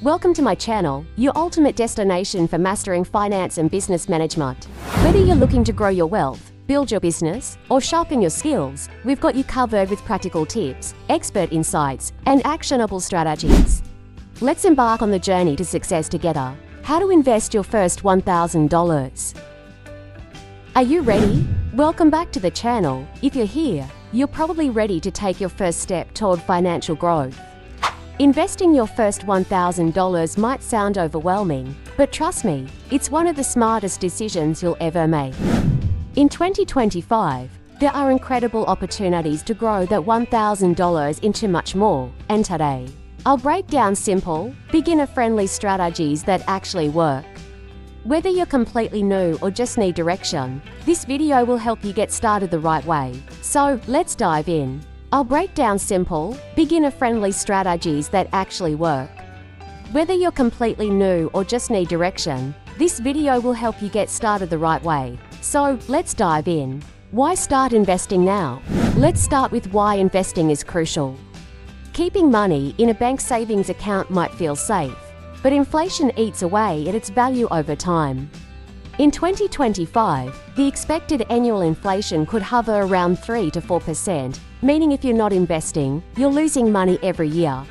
Welcome to my channel, your ultimate destination for mastering finance and business management. Whether you're looking to grow your wealth, build your business, or sharpen your skills, we've got you covered with practical tips, expert insights, and actionable strategies. Let's embark on the journey to success together. How to invest your first $1,000. Are you ready? Welcome back to the channel. If you're here, you're probably ready to take your first step toward financial growth. Investing your first $1,000 might sound overwhelming, but trust me, it's one of the smartest decisions you'll ever make. In 2025, there are incredible opportunities to grow that $1,000 into much more, and today, I'll break down simple, beginner-friendly strategies that actually work. Whether you're completely new or just need direction, this video will help you get started the right way. So, let's dive in. I'll break down simple, beginner-friendly strategies that actually work. Whether you're completely new or just need direction, this video will help you get started the right way. So, let's dive in. Why start investing now? Let's start with why investing is crucial. Keeping money in a bank savings account might feel safe, but inflation eats away at its value over time. In 2025, the expected annual inflation could hover around 3 to 4%, meaning if you're not investing, you're losing money every year.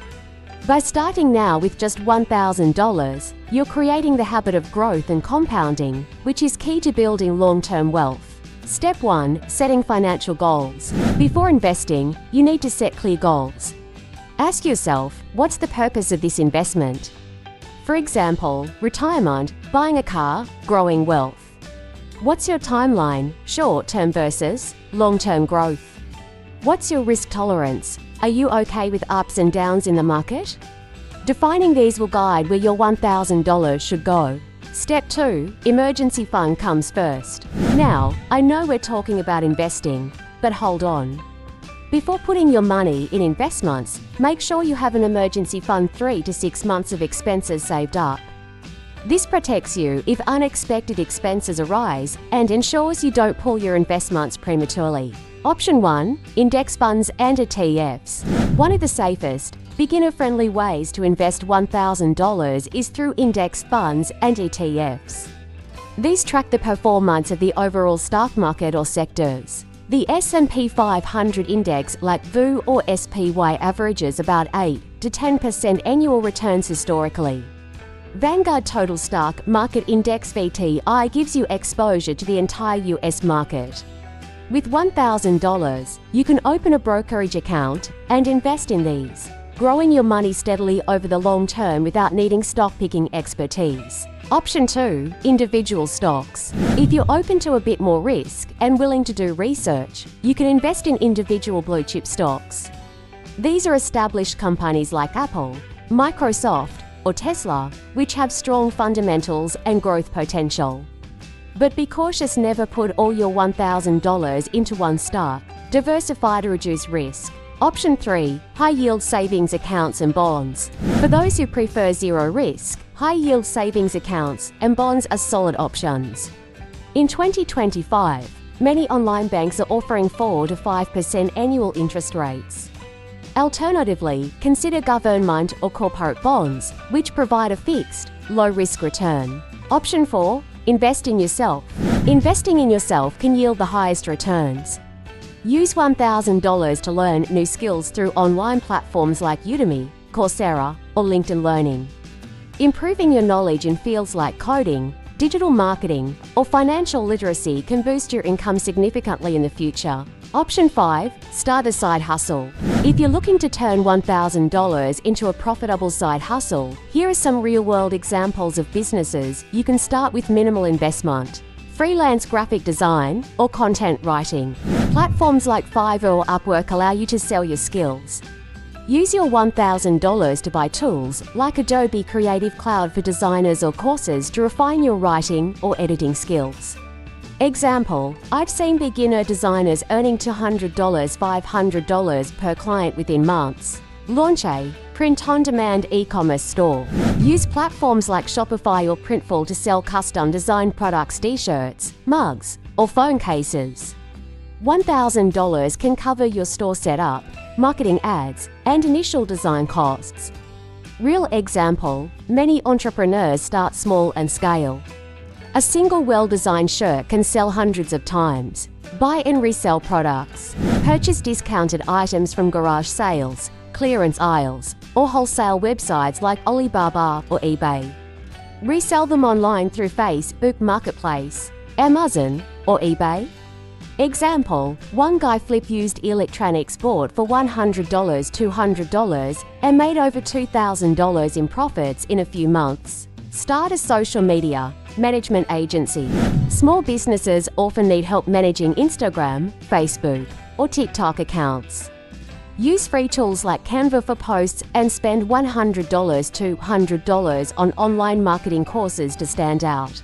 By starting now with just $1,000, you're creating the habit of growth and compounding, which is key to building long-term wealth. Step 1. Setting financial goals. Before investing, you need to set clear goals. Ask yourself, what's the purpose of this investment? For example, retirement, buying a car, growing wealth. What's your timeline, short-term versus long-term growth? What's your risk tolerance? Are you okay with ups and downs in the market? Defining these will guide where your $1,000 should go. Step 2. Emergency fund comes first. Now, I know we're talking about investing, but hold on. Before putting your money in investments, make sure you have an emergency fund 3 to 6 months of expenses saved up. This protects you if unexpected expenses arise and ensures you don't pull your investments prematurely. Option 1. Index funds and ETFs. One of the safest, beginner-friendly ways to invest $1,000 is through index funds and ETFs. These track the performance of the overall stock market or sectors. The S&P 500 index, like VU or SPY, averages about 8 to 10% annual returns historically. Vanguard Total Stock Market Index VTI gives you exposure to the entire US market. With $1,000, you can open a brokerage account and invest in these, growing your money steadily over the long term without needing stock-picking expertise. Option 2. Individual stocks. If you're open to a bit more risk and willing to do research, you can invest in individual blue-chip stocks. These are established companies like Apple, Microsoft, or Tesla, which have strong fundamentals and growth potential. But be cautious, never put all your $1,000 into one stock. Diversify to reduce risk. Option 3. High-yield savings accounts and bonds. For those who prefer zero risk, high-yield savings accounts and bonds are solid options. In 2025, many online banks are offering 4 to 5% annual interest rates. Alternatively, consider government or corporate bonds, which provide a fixed, low-risk return. Option 4. Invest in yourself. Investing in yourself can yield the highest returns. Use $1,000 to learn new skills through online platforms like Udemy, Coursera, or LinkedIn Learning. Improving your knowledge in fields like coding, digital marketing, or financial literacy can boost your income significantly in the future. Option 5. Start a side hustle. If you're looking to turn $1,000 into a profitable side hustle, here are some real-world examples of businesses you can start with minimal investment. Freelance graphic design or content writing. Platforms like Fiverr or Upwork allow you to sell your skills. Use your $1,000 to buy tools like Adobe Creative Cloud for designers or courses to refine your writing or editing skills. Example, I've seen beginner designers earning $200, $500 per client within months. Launch a print-on-demand e-commerce store. Use platforms like Shopify or Printful to sell custom-designed products, t-shirts, mugs, or phone cases. $1,000 can cover your store setup, marketing ads, and initial design costs. Real example, many entrepreneurs start small and scale. A single well-designed shirt can sell hundreds of times. Buy and resell products. Purchase discounted items from garage sales, clearance aisles, or wholesale websites like Alibaba or eBay. Resell them online through Facebook Marketplace, Amazon, or eBay. Example, one guy flipped used electronics bought for $100, $200, and made over $2,000 in profits in a few months. Start a social media management agency. Small businesses often need help managing Instagram, Facebook, or TikTok accounts. Use free tools like Canva for posts and spend $100 to $200 on online marketing courses to stand out.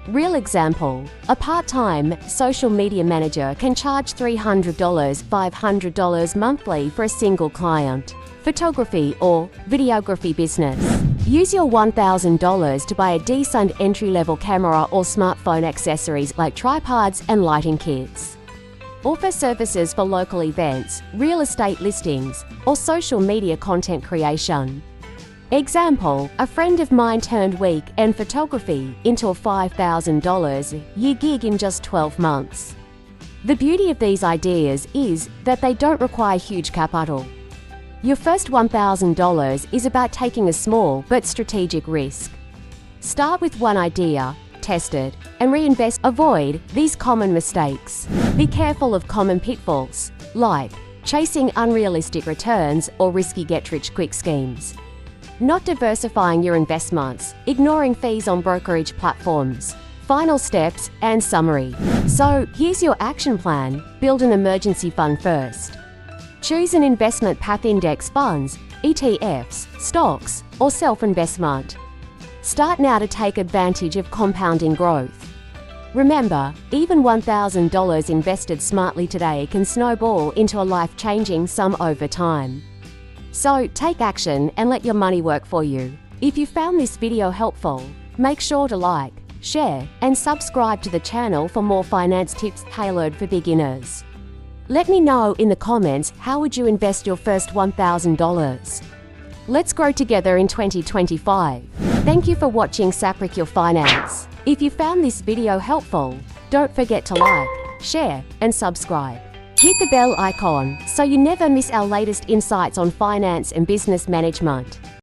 Real example, a part-time social media manager can charge $300, $500 monthly for a single client. Photography or videography business. Use your $1,000 to buy a decent entry-level camera or smartphone accessories like tripods and lighting kits. Offer services for local events, real estate listings, or social media content creation. Example, a friend of mine turned weekend photography into a $5,000 year gig in just 12 months. The beauty of these ideas is that they don't require huge capital. Your first $1,000 is about taking a small but strategic risk. Start with one idea, test it, and reinvest. Avoid these common mistakes. Be careful of common pitfalls, like chasing unrealistic returns or risky get-rich-quick schemes. Not diversifying your investments, ignoring fees on brokerage platforms. Final steps and summary. So, here's your action plan. Build an emergency fund first. Choose an investment path: index funds, ETFs, stocks, or self-investment. Start now to take advantage of compounding growth. Remember, even $1,000 invested smartly today can snowball into a life-changing sum over time. So, take action and let your money work for you. If you found this video helpful, make sure to like, share, and subscribe to the channel for more finance tips tailored for beginners. Let me know in the comments, how would you invest your first $1,000? Let's grow together in 2025. Thank you for watching Saprik Your Finance. If you found this video helpful, don't forget to like, share, and subscribe. Hit the bell icon so you never miss our latest insights on finance and business management.